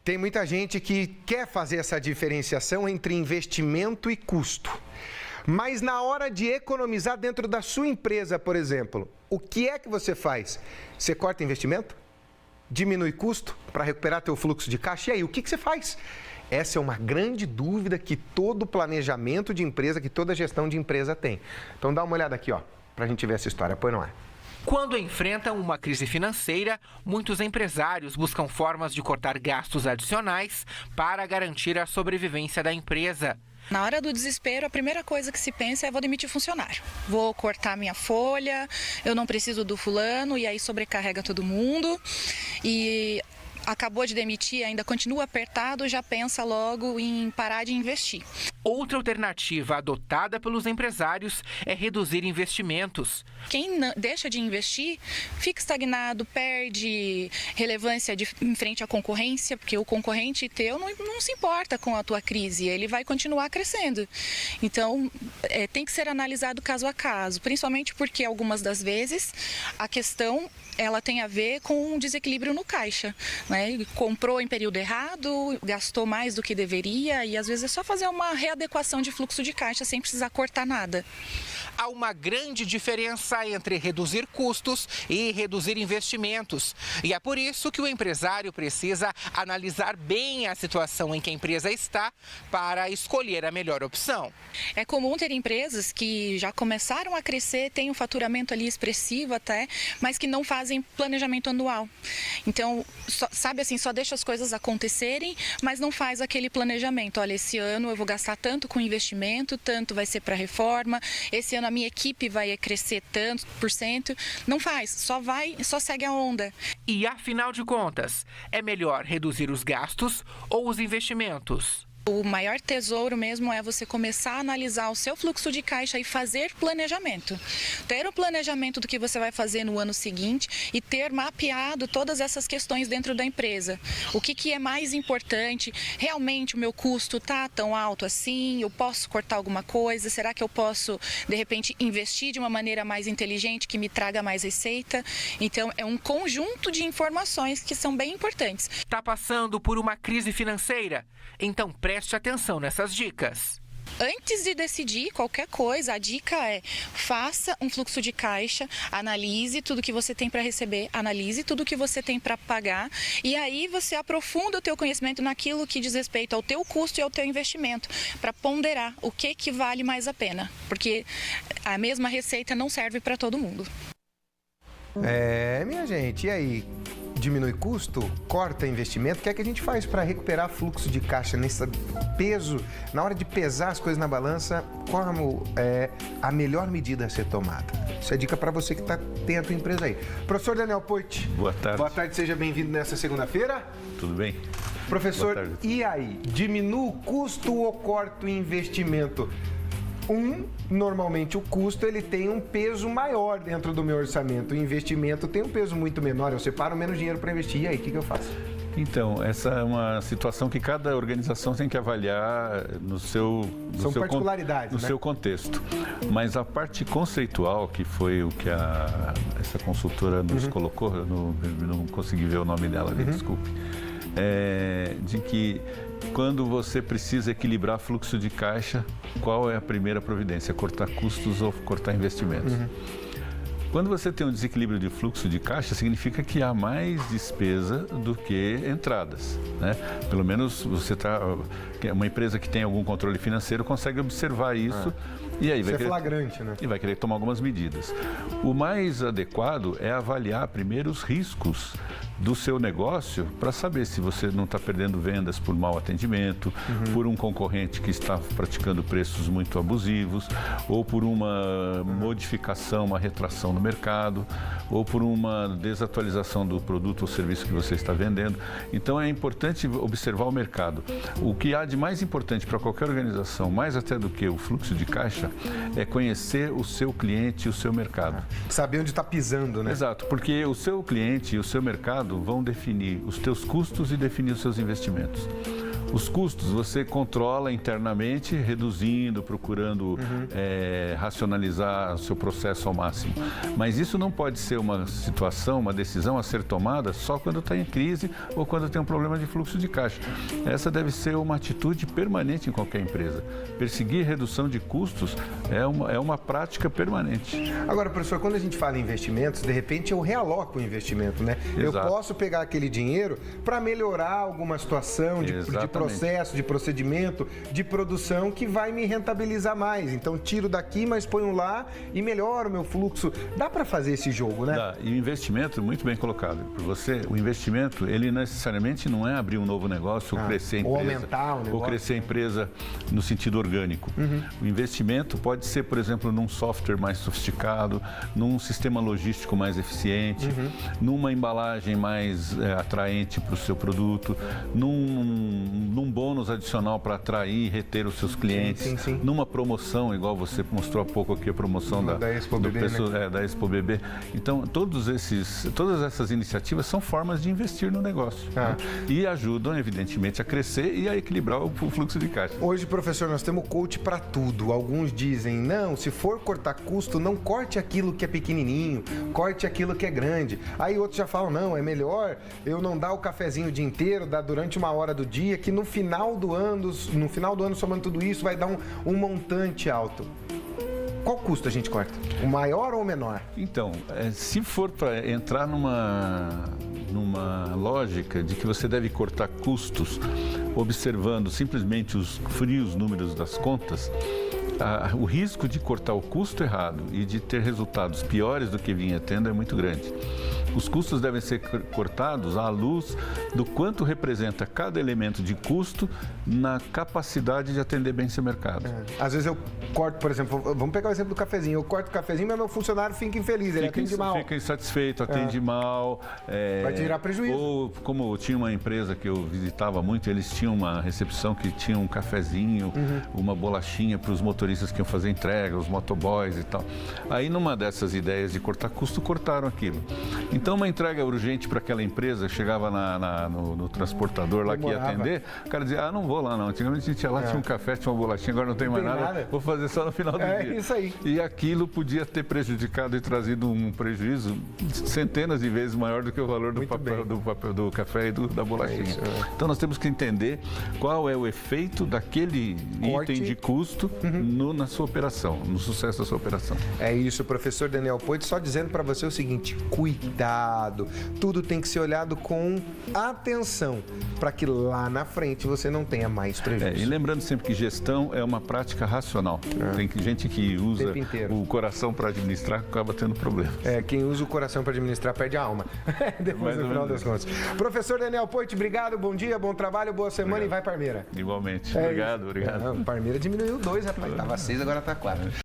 Tem muita gente que quer fazer essa diferenciação entre investimento e custo. Mas na hora de economizar dentro da sua empresa, por exemplo, o que é que você faz? Você corta investimento? Diminui custo para recuperar teu fluxo de caixa? E aí, o que você faz? Essa é uma grande dúvida que todo planejamento de empresa, que toda gestão de empresa tem. Então dá uma olhada aqui, ó, para a gente ver essa história. Põe no ar. Quando enfrentam uma crise financeira, muitos empresários buscam formas de cortar gastos adicionais para garantir a sobrevivência da empresa. Na hora do desespero, a primeira coisa que se pensa é: vou demitir funcionário. Vou cortar minha folha, eu não preciso do fulano, e aí sobrecarrega todo mundo. E acabou de demitir, ainda continua apertado, já pensa logo em parar de investir. Outra alternativa adotada pelos empresários é reduzir investimentos. Quem deixa de investir fica estagnado, perde relevância em frente à concorrência, porque o concorrente teu não se importa com a tua crise, ele vai continuar crescendo. Então, tem que ser analisado caso a caso, principalmente porque algumas das vezes a questão ela tem a ver com um desequilíbrio no caixa, né? Comprou em período errado, gastou mais do que deveria e às vezes é só fazer uma readequação de fluxo de caixa sem precisar cortar nada. Há uma grande diferença entre reduzir custos e reduzir investimentos. E é por isso que o empresário precisa analisar bem a situação em que a empresa está para escolher a melhor opção. É comum ter empresas que já começaram a crescer, têm um faturamento ali expressivo até, mas que não fazem planejamento anual. Então, só deixa as coisas acontecerem, mas não faz aquele planejamento. Olha, esse ano eu vou gastar tanto com investimento, tanto vai ser para reforma, esse ano a minha equipe vai crescer tanto por cento. Não faz, só segue a onda. E afinal de contas, é melhor reduzir os gastos ou os investimentos? O maior tesouro mesmo é você começar a analisar o seu fluxo de caixa e fazer planejamento. Ter o planejamento do que você vai fazer no ano seguinte e ter mapeado todas essas questões dentro da empresa. O que é mais importante? Realmente o meu custo está tão alto assim? Eu posso cortar alguma coisa? Será que eu posso, de repente, investir de uma maneira mais inteligente que me traga mais receita? Então, é um conjunto de informações que são bem importantes. Está passando por uma crise financeira? Então, preste atenção nessas dicas. Antes de decidir qualquer coisa, a dica é: faça um fluxo de caixa, analise tudo que você tem para receber, analise tudo que você tem para pagar e aí você aprofunda o teu conhecimento naquilo que diz respeito ao teu custo e ao teu investimento, para ponderar o que vale mais a pena, porque a mesma receita não serve para todo mundo. Minha gente, e aí? Diminui custo? Corta investimento? O que é que a gente faz para recuperar fluxo de caixa nesse peso? Na hora de pesar as coisas na balança, qual é a melhor medida a ser tomada? Isso é dica para você que tem a tua empresa aí. Professor Daniel Poit. Boa tarde. Boa tarde, seja bem-vindo nessa segunda-feira. Tudo bem? Professor, e aí? Diminui o custo ou corta o investimento? Normalmente o custo ele tem um peso maior dentro do meu orçamento. O investimento tem um peso muito menor. Eu separo menos dinheiro para investir. E aí, o que eu faço? Então, essa é uma situação que cada organização tem que avaliar no seu... São particularidades, no seu contexto. Mas a parte conceitual, que foi o que essa consultora nos colocou, eu não consegui ver o nome dela, desculpe, de que quando você precisa equilibrar fluxo de caixa, qual é a primeira providência? Cortar custos ou cortar investimentos? Quando você tem um desequilíbrio de fluxo de caixa, significa que há mais despesa do que entradas, né? Pelo menos uma empresa que tem algum controle financeiro consegue observar isso e aí vai flagrante, né? E vai querer tomar algumas medidas. O mais adequado é avaliar primeiro os riscos do seu negócio para saber se você não está perdendo vendas por mau atendimento, por um concorrente que está praticando preços muito abusivos, ou por uma modificação, uma retração no mercado, ou por uma desatualização do produto ou serviço que você está vendendo. Então é importante observar o mercado. O que há de mais importante para qualquer organização, mais até do que o fluxo de caixa, é conhecer o seu cliente e o seu mercado. Saber onde está pisando, né? Exato, porque o seu cliente e o seu mercado vão definir os teus custos e definir os seus investimentos. Os custos você controla internamente, reduzindo, procurando racionalizar o seu processo ao máximo. Mas isso não pode ser uma situação, uma decisão a ser tomada só quando está em crise ou quando tem um problema de fluxo de caixa. Essa deve ser uma atitude permanente em qualquer empresa. Perseguir redução de custos é uma prática permanente. Agora, professor, quando a gente fala em investimentos, de repente eu realoco o investimento, né? Exato. Eu posso pegar aquele dinheiro para melhorar alguma situação de processo, de procedimento, de produção que vai me rentabilizar mais. Então, tiro daqui, mas ponho lá e melhoro o meu fluxo. Dá para fazer esse jogo, né? Dá. E o investimento, muito bem colocado por você, o investimento, ele necessariamente não é abrir um novo negócio ou crescer a empresa. Ou aumentar o negócio. Ou crescer a empresa no sentido orgânico. O investimento pode ser, por exemplo, num software mais sofisticado, num sistema logístico mais eficiente, numa embalagem mais atraente para o seu produto, num bônus adicional para atrair e reter os seus clientes, numa promoção, igual você mostrou há pouco aqui, a promoção da Expo BB, né? Da Expo BB. Então, todas essas iniciativas são formas de investir no negócio, né? E ajudam, evidentemente, a crescer e a equilibrar o fluxo de caixa. Hoje, professor, nós temos coach para tudo. Alguns dizem, não, se for cortar custo, não corte aquilo que é pequenininho, corte aquilo que é grande. Aí outros já falam, não, é melhor eu não dar o cafezinho o dia inteiro, dar durante uma hora do dia, que no final do ano, somando tudo isso, vai dar um montante alto. Qual custo a gente corta? O maior ou o menor? Então, se for para entrar numa lógica de que você deve cortar custos observando simplesmente os frios números das contas, o risco de cortar o custo errado e de ter resultados piores do que vinha tendo é muito grande. Os custos devem ser cortados à luz do quanto representa cada elemento de custo na capacidade de atender bem seu mercado. Às vezes eu corto, por exemplo, vamos pegar o exemplo do cafezinho. Eu corto o cafezinho, mas meu funcionário fica infeliz, ele atende mal. Fica insatisfeito, atende mal. Vai tirar prejuízo. Ou, como tinha uma empresa que eu visitava muito, eles tinham uma recepção que tinha um cafezinho, uma bolachinha para os motoristas que iam fazer entrega, os motoboys e tal. Aí, numa dessas ideias de cortar custo, cortaram aquilo. Então, uma entrega urgente para aquela empresa, chegava no transportador lá que ia atender, o cara dizia, não vou lá não. Antigamente a gente ia lá, tinha um café, tinha uma bolachinha, agora não tem mais nada, vou fazer só no final do dia. É isso aí. E aquilo podia ter prejudicado e trazido um prejuízo centenas de vezes maior do que o valor do café e da bolachinha. Então nós temos que entender qual é o efeito daquele item de custo na sua operação, no sucesso da sua operação. É isso, professor Daniel Poit, só dizendo para você o seguinte, cuidado, tudo tem que ser olhado com atenção, para que lá na frente você não tenha mais prejuízo. E lembrando sempre que gestão é uma prática racional. Tem gente que usa o coração para administrar, acaba tendo problema. Quem usa o coração para administrar perde a alma. Depois no final das contas. Professor Daniel Poit, obrigado, bom dia, bom trabalho, boa semana e vai Parmeira. Igualmente. Obrigado. Parmeira diminuiu 2, rapaz. Tava 6, agora tá 4.